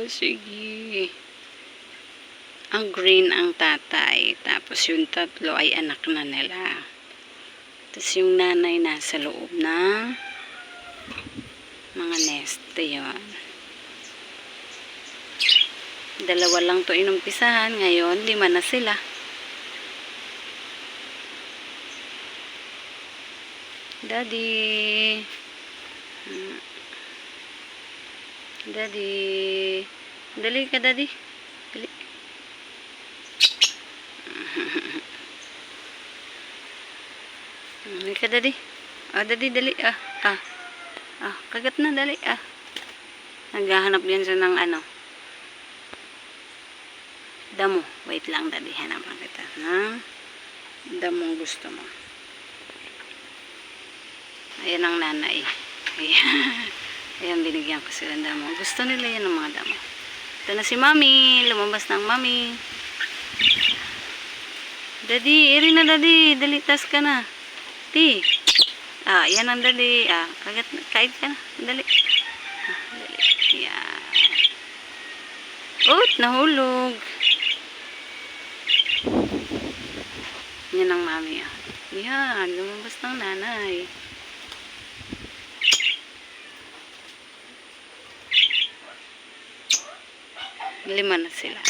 Sige. Ang green ang tatay. Tapos yung tatlo ay anak na nila. Tapos yung nanay nasa loob ng mga nest. Yun. Dalawa lang to inumpisahan. Ngayon, 5 na sila. Daddy. Daddy. Dali ka, Daddy. Dali. Dali ka, Daddy. Daddy, dali. Kagat na, dali. Naghahanap yan siya ng ano. Damo. Wait lang, Daddy. Hanap lang kita. Damong gusto mo. Ayan ang nanay. Ayan, binigyan ko sila ng damo. Gusto nila yan ng mga damo. Ito na si Mami. Lumabas ng Mami. Daddy, iri na, Daddy. Dali, tas ka na. Ti. Yan ang Daddy. Kain ka na. Dali. Dali. Yan. Nahulog. Yan ang Mami. Yan, lumabas ng nanay. 5 na sila.